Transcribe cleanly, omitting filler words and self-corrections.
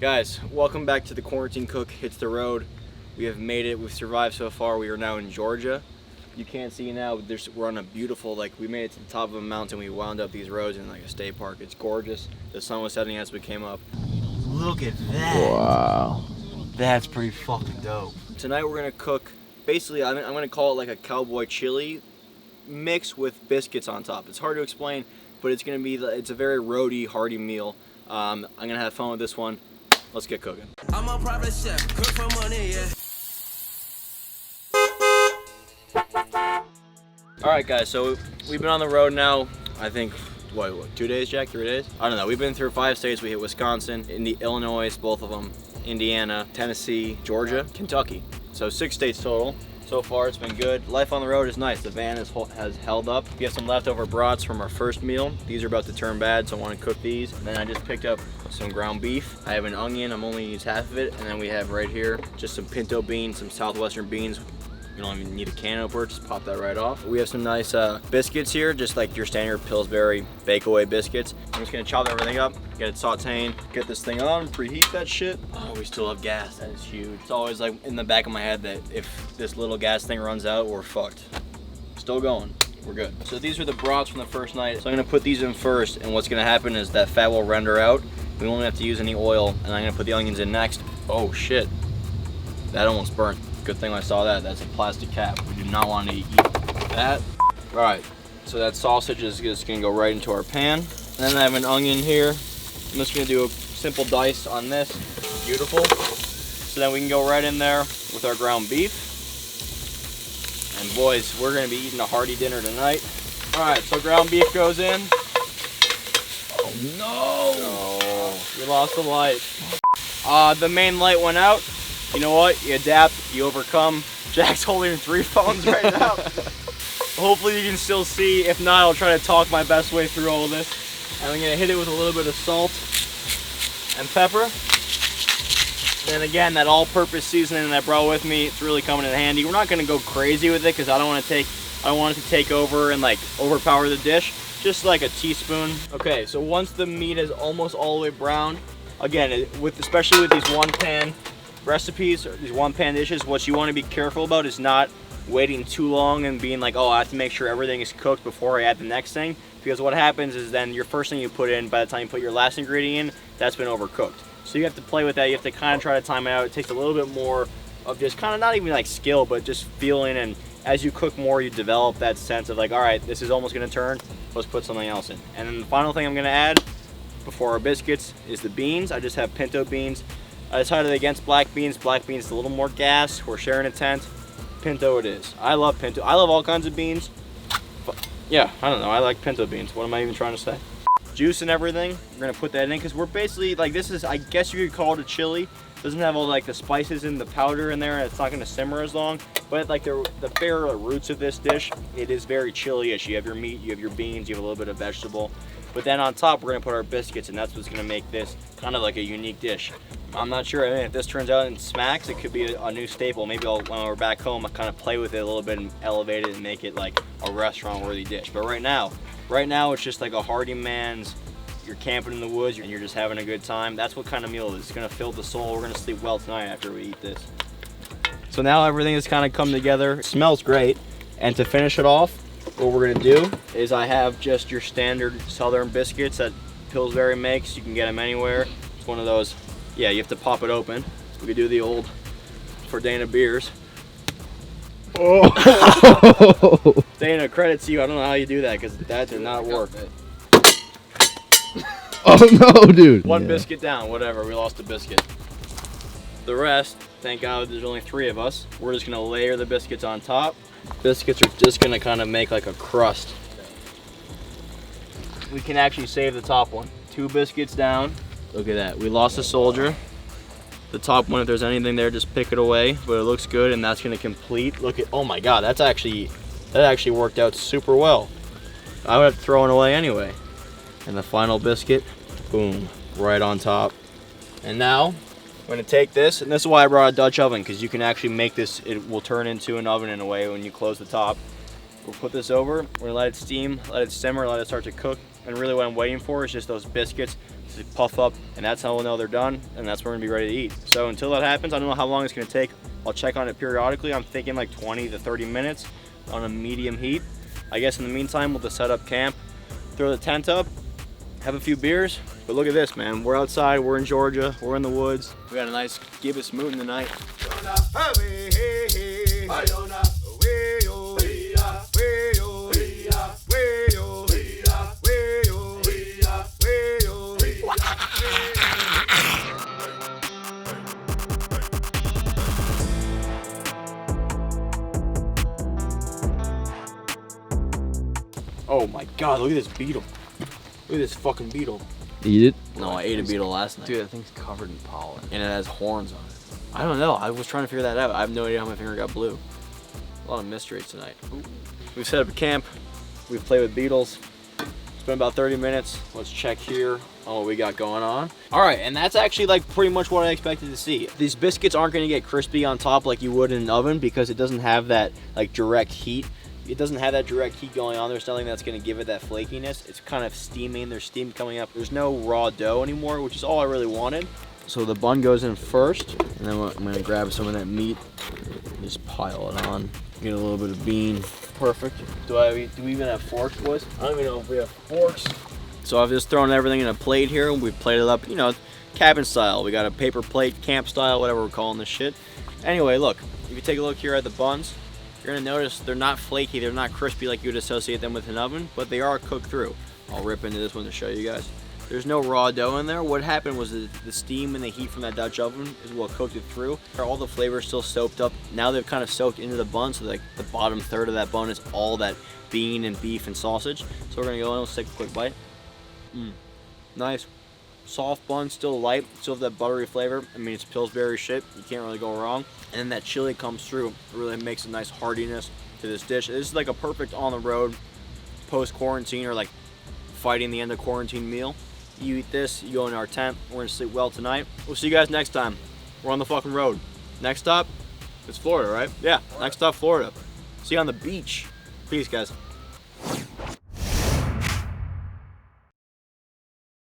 Guys, welcome back to the Quarantine Cook Hits the Road. We have made it. We've survived so far. We are now in Georgia. You can't see now. We're on a beautiful, we made it to the top of a mountain. We wound up these roads in a state park. It's gorgeous. The sun was setting as we came up. Look at that. Wow. That's pretty fucking dope. Tonight we're gonna cook, basically I'm gonna call it a cowboy chili mix with biscuits on top. It's hard to explain, but it's a very roady, hearty meal. I'm gonna have fun with this one. Let's get cooking. I'm a private chef, cook for money, yeah. Alright guys, so we've been on the road now, I think, what, 2 days, Jack? 3 days? I don't know. We've been through 5 states. We hit Wisconsin, Illinois, both of them, Indiana, Tennessee, Georgia, Kentucky. So 6 states total. So far it's been good. Life on the road is nice. The van has held up. We have some leftover brats from our first meal. These are about to turn bad, so I want to cook these. And then I just picked up some ground beef. I have an onion. I'm only used half of it. And then we have right here just some pinto beans, some southwestern beans. You don't even need a can opener, just pop that right off. We have some nice biscuits here, just like your standard Pillsbury bake-away biscuits. I'm just gonna chop everything up, get it sauteing, get this thing on, preheat that shit. Oh, we still have gas, that is huge. It's always in the back of my head that if this little gas thing runs out, we're fucked. Still going, we're good. So these are the brats from the first night. So I'm gonna put these in first, and what's gonna happen is that fat will render out. We won't have to use any oil, and I'm gonna put the onions in next. Oh shit, that almost burnt. Good thing I saw that. That's a plastic cap. We do not want to eat that. All right, so that sausage is just gonna go right into our pan. And then I have an onion here. I'm just gonna do a simple dice on this. Beautiful. So then we can go right in there with our ground beef. And boys, we're gonna be eating a hearty dinner tonight. All right, so ground beef goes in. Oh no! Oh, we lost the light. The main light went out. You know what? You adapt, you overcome. Jack's holding 3 phones right now. Hopefully you can still see. If not, I'll try to talk my best way through all of this. And I'm gonna hit it with a little bit of salt and pepper. And again, that all-purpose seasoning that I brought with me, it's really coming in handy. We're not gonna go crazy with it because I don't want it to take over and overpower the dish. Just like a teaspoon. Okay, so once the meat is almost all the way brown, again, especially with these one-pan recipes or these one-pan dishes, what you want to be careful about is not waiting too long and being like, oh, I have to make sure everything is cooked before I add the next thing, because what happens is then your first thing you put in, by the time you put your last ingredient in, that's been overcooked. So you have to play with that. You have to kind of try to time it out. It takes a little bit more of just kind of not even skill, but just feeling, and as you cook more, you develop that sense of all right, this is almost going to turn, let's put something else in. And then the final thing I'm going to add before our biscuits is the beans. I just have pinto beans. I decided against black beans. Black beans is a little more gas. We're sharing a tent. Pinto it is. I love pinto. I love all kinds of beans. But yeah, I don't know. I like pinto beans. What am I even trying to say? Juice and everything. We're going to put that in because we're basically, this is, I guess you could call it a chili. It doesn't have all the spices and the powder in there, and it's not going to simmer as long. But the bare roots of this dish, it is very chili-ish. You have your meat, you have your beans, you have a little bit of vegetable. But then on top, we're going to put our biscuits, and that's what's going to make this kind of like a unique dish. I'm not sure. I mean, if this turns out and smacks, it could be a new staple. Maybe when we're back home, I'll kind of play with it a little bit and elevate it and make it like a restaurant-worthy dish. But right now it's just like a hearty man's, you're camping in the woods and you're just having a good time. That's what kind of meal it is. It's going to fill the soul. We're going to sleep well tonight after we eat this. So now everything has kind of come together. It smells great. And to finish it off, what we're going to do is I have just your standard southern biscuits that Pillsbury makes. You can get them anywhere. It's one of those. Yeah, you have to pop it open. We could do the old for Dana beers. Oh! Dana, credit to you. I don't know how you do that because that did not work. Oh no, dude. One biscuit down, whatever. We lost a biscuit. The rest, thank God there's only 3 of us. We're just going to layer the biscuits on top. Biscuits are just going to kind of make like a crust. We can actually save the top one. 2 biscuits down. Look at that. We lost a soldier. The top one, if there's anything there, just pick it away. But it looks good, and that's going to complete. Look at, oh my God, that actually worked out super well. I would have to throw it away anyway. And the final biscuit, boom, right on top. And now, I'm going to take this, and this is why I brought a Dutch oven, because you can actually make this, it will turn into an oven in a way when you close the top. We'll put this over, we're going to let it steam, let it simmer, let it start to cook. And really what I'm waiting for is just those biscuits to puff up, and that's how we'll know they're done, and that's when we're gonna be ready to eat. So until that happens, I don't know how long it's gonna take. I'll check on it periodically. I'm thinking like 20 to 30 minutes on a medium heat. I guess in the meantime, we'll just set up camp, throw the tent up, have a few beers. But look at this, man. We're outside, we're in Georgia, we're in the woods. We got a nice gibbous moon tonight. Oh my God, look at this beetle. Look at this fucking beetle. Eat it? No, I ate a beetle last night. Dude, that thing's covered in pollen. And it has horns on it. I don't know. I was trying to figure that out. I have no idea how my finger got blue. A lot of mysteries tonight. Ooh. We've set up a camp. We've played with beetles. It's been about 30 minutes. Let's check here on what we got going on. All right, and that's actually like pretty much what I expected to see. These biscuits aren't gonna get crispy on top like you would in an oven because it doesn't have that like direct heat. It doesn't have that direct heat going on. There's nothing that's going to give it that flakiness. It's kind of steaming. There's steam coming up. There's no raw dough anymore, which is all I really wanted. So the bun goes in first, and then I'm going to grab some of that meat, just pile it on. Get a little bit of bean. Perfect. Do we even have forks, boys? I don't even know if we have forks. So I've just thrown everything in a plate here, and we've plated up, you know, cabin style. We got a paper plate, camp style, whatever we're calling this shit. Anyway, look, if you take a look here at the buns, you're gonna notice they're not flaky, they're not crispy like you would associate them with an oven, but they are cooked through. I'll rip into this one to show you guys. There's no raw dough in there. What happened was the steam and the heat from that Dutch oven is what cooked it through. All the flavors still soaked up. Now they've kind of soaked into the bun, so like the bottom third of that bun is all that bean and beef and sausage. So we're gonna go in, let's take a quick bite. Nice. Soft bun, still light, still have that buttery flavor. I mean, it's Pillsbury shit. You can't really go wrong. And then that chili comes through. It really makes a nice heartiness to this dish. This is like a perfect on the road, post-quarantine, or like fighting the end of quarantine meal. You eat this, you go in our tent. We're gonna sleep well tonight. We'll see you guys next time. We're on the fucking road. Next stop, it's Florida, right? Yeah, next stop, Florida. See you on the beach. Peace, guys.